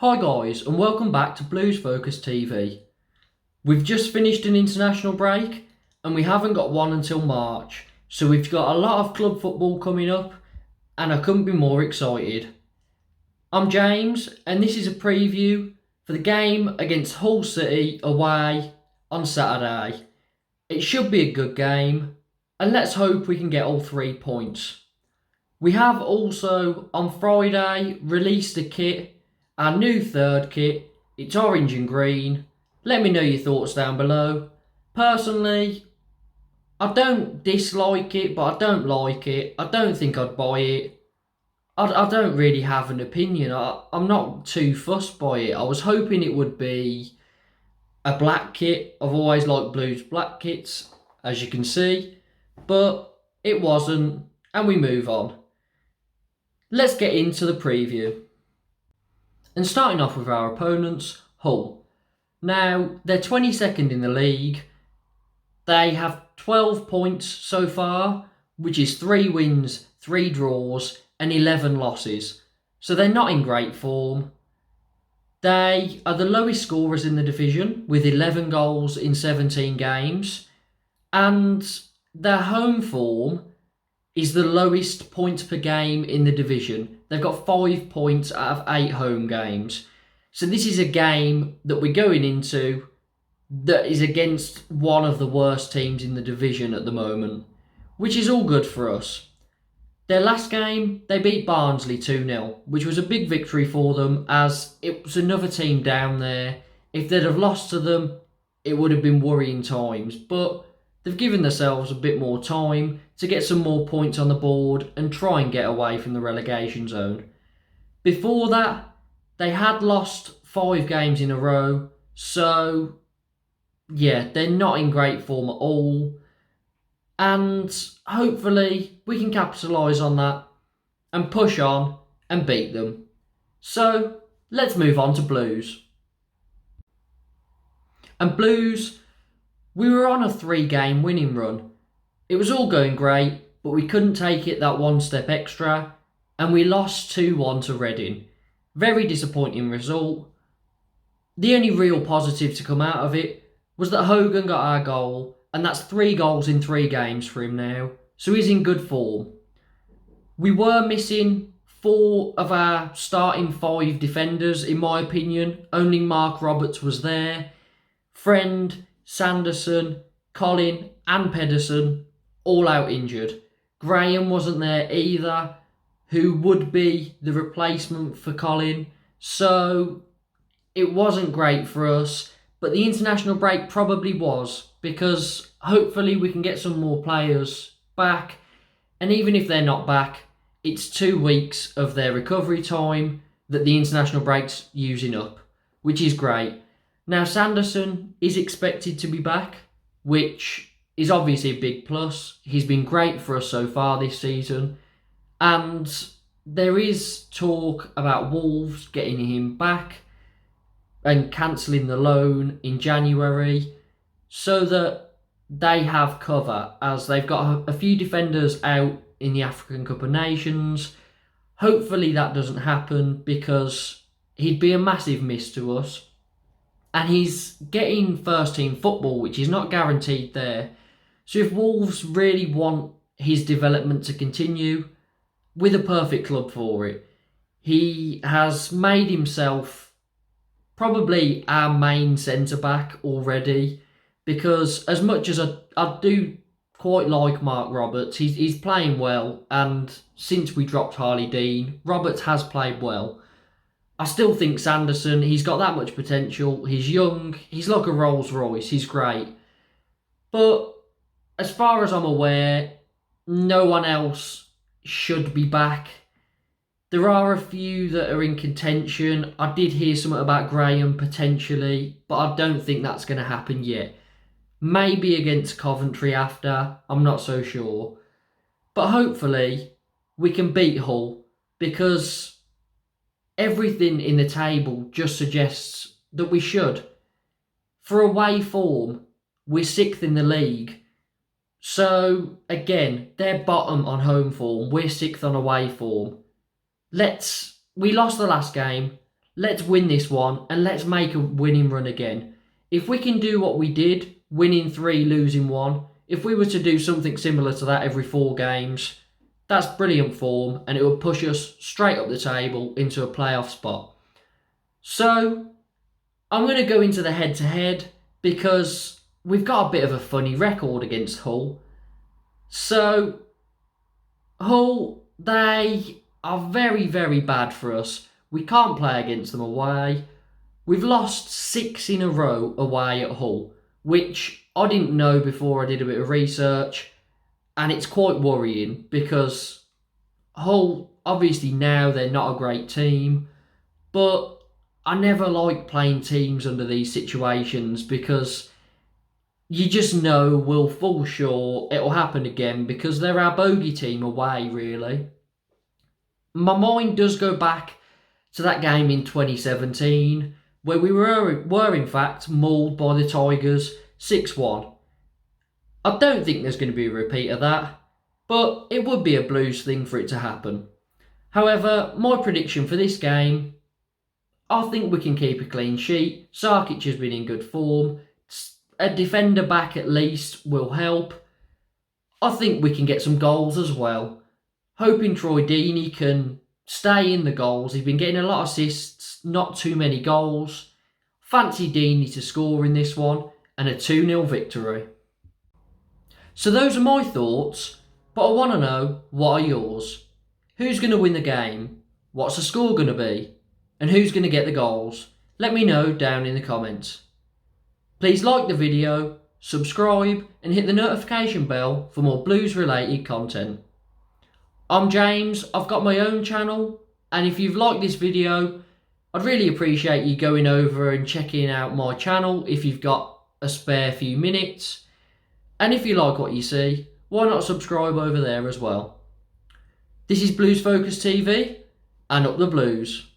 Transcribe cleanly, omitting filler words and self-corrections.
Hi guys, and welcome back to Blues Focus TV. We've just finished an international break and we haven't got one until March, so we've got a lot of club football coming up and I couldn't be more excited. I'm James and this is a preview for the game against Hull City away on Saturday. It should be a good game and let's hope we can get all 3 points. We have also on Friday released a kit, our new third kit. It's orange and green. Let me know your thoughts down below. Personally, I don't dislike it, but I don't like it. I don't think I'd buy it. I don't really have an opinion. I'm not too fussed by it. I was hoping it would be a black kit. I've always liked Blues black kits, as you can see. But it wasn't, and we move on. Let's get into the preview. And starting off with our opponents, Hull. Now, they're 22nd in the league. They have 12 points so far, which is 3 wins, 3 draws, and 11 losses. So they're not in great form. They are the lowest scorers in the division, with 11 goals in 17 games. And their home form is the lowest points per game in the division. They've got 5 points out of 8 home games. So this is a game that we're going into that is against one of the worst teams in the division at the moment, which is all good for us. Their last game, they beat Barnsley 2-0, which was a big victory for them as it was another team down there. If they'd have lost to them, it would have been worrying times. But they've given themselves a bit more time to get some more points on the board and try and get away from the relegation zone. Before that, they had lost 5 games in a row, so yeah, they're not in great form at all. And hopefully we can capitalise on that and push on and beat them. So let's move on to Blues. And Blues, we were on a 3-game winning run. It was all going great, but we couldn't take it that one step extra, and we lost 2-1 to Reading. Very disappointing result. The only real positive to come out of it was that Hogan got our goal, and that's 3 goals in 3 games for him now, so he's in good form. We were missing 4 of our starting 5 defenders, in my opinion. Only Mark Roberts was there. Friend, Sanderson, Colin and Pedersen all out injured. Graham wasn't there either, who would be the replacement for Colin. So it wasn't great for us, but the international break probably was, because hopefully we can get some more players back. And even if they're not back, it's 2 weeks of their recovery time that the international break's using up, which is great. Now, Sanderson is expected to be back, which is obviously a big plus. He's been great for us so far this season. And there is talk about Wolves getting him back and cancelling the loan in January so that they have cover, as they've got a few defenders out in the African Cup of Nations. Hopefully that doesn't happen, because he'd be a massive miss to us. And he's getting first team football, which is not guaranteed there. So if Wolves really want his development to continue, with a perfect club for it. He has made himself probably our main centre-back already, because as much as I do quite like Mark Roberts, he's playing well, and since we dropped Harley Dean, Roberts has played well. I still think Sanderson, he's got that much potential. He's young. He's like a Rolls Royce. He's great. But as far as I'm aware, no one else should be back. There are a few that are in contention. I did hear something about Graham potentially, but I don't think that's going to happen yet. Maybe against Coventry after. I'm not so sure. But hopefully we can beat Hull, because everything in the table just suggests that we should. For away form, we're 6th in the league. So, again, they're bottom on home form. We're 6th on away form. We lost the last game. let's win this one and let's make a winning run again. If we can do what we did, winning 3, losing 1, if we were to do something similar to that every 4 games, that's brilliant form and it would push us straight up the table into a playoff spot. So I'm going to go into the head-to-head because we've got a bit of a funny record against Hull. So Hull, they are very, very bad for us. We can't play against them away. We've lost 6 in a row away at Hull, which I didn't know before I did a bit of research. And it's quite worrying because Hull, obviously now they're not a great team, but I never like playing teams under these situations because you just know we'll fall short, it'll happen again because they're our bogey team away, really. My mind does go back to that game in 2017 where we were in fact mauled by the Tigers 6-1. I don't think there's going to be a repeat of that, but it would be a Blues thing for it to happen. However, my prediction for this game, I think we can keep a clean sheet. Sarkic has been in good form. A defender back at least will help. I think we can get some goals as well. Hoping Troy Deeney can stay in the goals. He's been getting a lot of assists, not too many goals. Fancy Deeney to score in this one and a 2-0 victory. So those are my thoughts, but I want to know, what are yours? Who's going to win the game? What's the score going to be? And who's going to get the goals? Let me know down in the comments. Please like the video, subscribe and hit the notification bell for more Blues related content. I'm James, I've got my own channel, and if you've liked this video, I'd really appreciate you going over and checking out my channel if you've got a spare few minutes. And if you like what you see, why not subscribe over there as well? This is Blues Focus TV, and up the Blues.